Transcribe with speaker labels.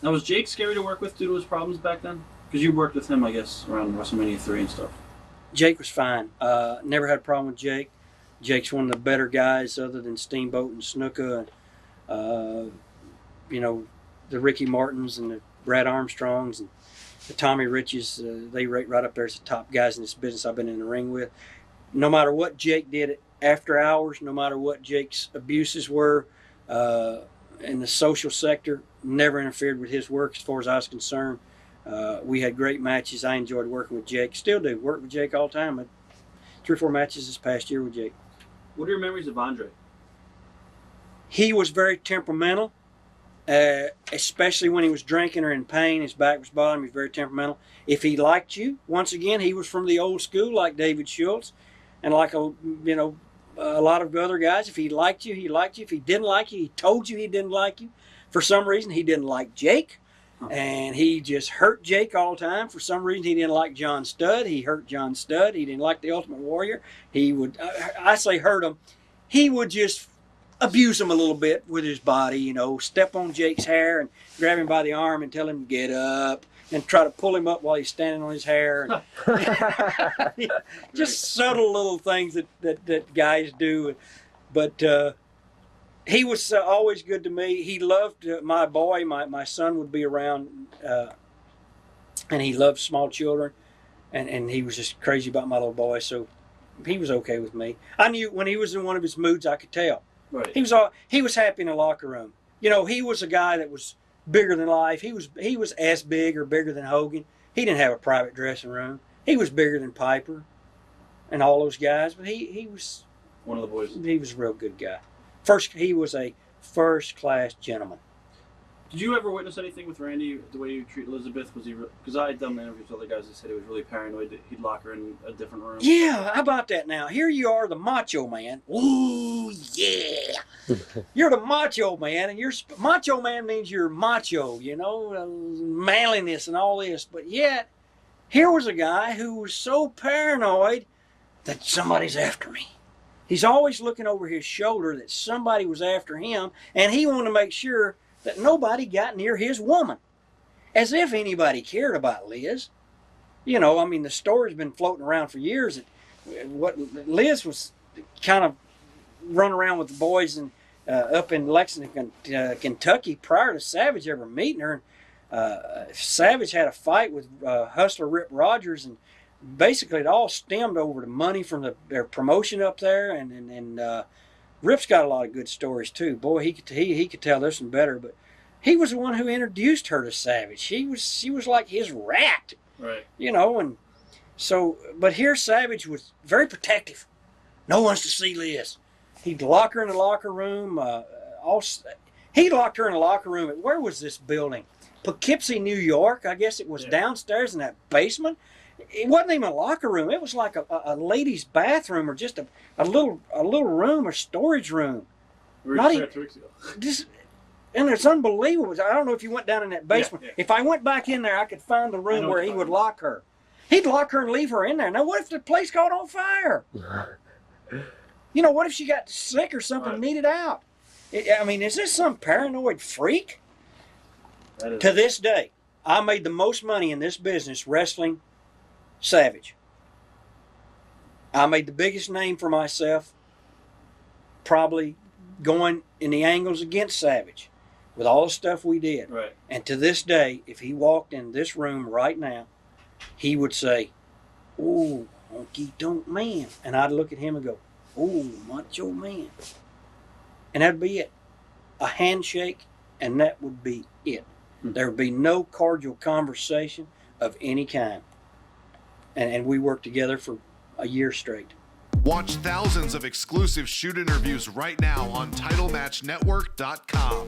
Speaker 1: Now, was Jake scary to work with due to his problems back then? Because you worked with him, I guess, around WrestleMania 3 and stuff.
Speaker 2: Jake was fine. Never had a problem with Jake. Jake's one of the better guys other than Steamboat and Snuka and, the Ricky Martins and the Brad Armstrongs and the Tommy Riches. They rate right up there as the top guys in this business I've been in the ring with. No matter what Jake did after hours, no matter what Jake's abuses were in the social sector, never interfered with his work as far as I was concerned. We had great matches. I enjoyed working with Jake. Still do. Work with Jake all the time. 3 or 4 matches this past year with Jake.
Speaker 1: What are your memories of Andre?
Speaker 2: He was very temperamental, especially when he was drinking or in pain. His back was bothering him. He was very temperamental. If he liked you, once again, he was from the old school like David Schultz and like a lot of other guys. If he liked you, he liked you. If he didn't like you, he told you he didn't like you. For some reason, he didn't like Jake. And he just hurt Jake all the time. For some reason, he didn't like John Studd. He hurt John Studd. He didn't like the Ultimate Warrior. He would, I say hurt him. He would just abuse him a little bit with his body, step on Jake's hair and grab him by the arm and tell him to get up and try to pull him up while he's standing on his hair. And just subtle little things that guys do. But he was always good to me. He loved my boy. My son would be around, and he loved small children, and he was just crazy about my little boy. So he was okay with me. I knew when he was in one of his moods, I could tell.
Speaker 1: Right.
Speaker 2: He was happy in the locker room. He was a guy that was bigger than life. He was as big or bigger than Hogan. He didn't have a private dressing room. He was bigger than Piper and all those guys, but he was
Speaker 1: one of the boys.
Speaker 2: He was a real good guy. He was a first-class gentleman.
Speaker 1: Did you ever witness anything with Randy, the way you treat Elizabeth? Was he? Because I had done interviews with other guys that said he was really paranoid that he'd lock her in a different room.
Speaker 2: Yeah, how about that now? Here you are, the Macho Man. Ooh, yeah. You're the Macho Man, and Macho Man means you're macho, manliness and all this. But yet, here was a guy who was so paranoid that somebody's after me. He's always looking over his shoulder that somebody was after him, and he wanted to make sure that nobody got near his woman. As if anybody cared about Liz. The story's been floating around for years that what Liz was kind of running around with the boys up in Lexington, Kentucky prior to Savage ever meeting her. Savage had a fight with Hustler Rip Rogers, and basically it all stemmed over the money from their promotion up there, and Rip's got a lot of good stories too. Boy, he could tell this one better, but he was the one who introduced her to Savage. She was like his rat,
Speaker 1: right?
Speaker 2: And so, but here Savage was very protective. No one's to see Liz. He'd lock her in the locker room. He locked her in the locker room at, where was this building? Poughkeepsie, New York. I guess it was downstairs in that basement. It wasn't even a locker room. It was like a lady's bathroom, or just a little room or storage room.
Speaker 1: We were just there 2 weeks ago.
Speaker 2: And it's unbelievable. I don't know if you went down in that basement.
Speaker 1: Yeah.
Speaker 2: If I went back in there, I could find the room where he would lock her. He'd lock her and leave her in there. Now, what if the place caught on fire? What if she got sick or something, needed out? Is this some paranoid freak? To this day, I made the most money in this business wrestling Savage. I made the biggest name for myself probably going in the angles against Savage with all the stuff we did.
Speaker 1: Right.
Speaker 2: And to this day, if he walked in this room right now, he would say, "Oh, Honky Tonk Man." And I'd look at him and go, "Oh, Macho Man." And that'd be it. A handshake, and that would be it. There would be no cordial conversation of any kind. And we worked together for a year straight.
Speaker 3: Watch thousands of exclusive shoot interviews right now on TitleMatchNetwork.com.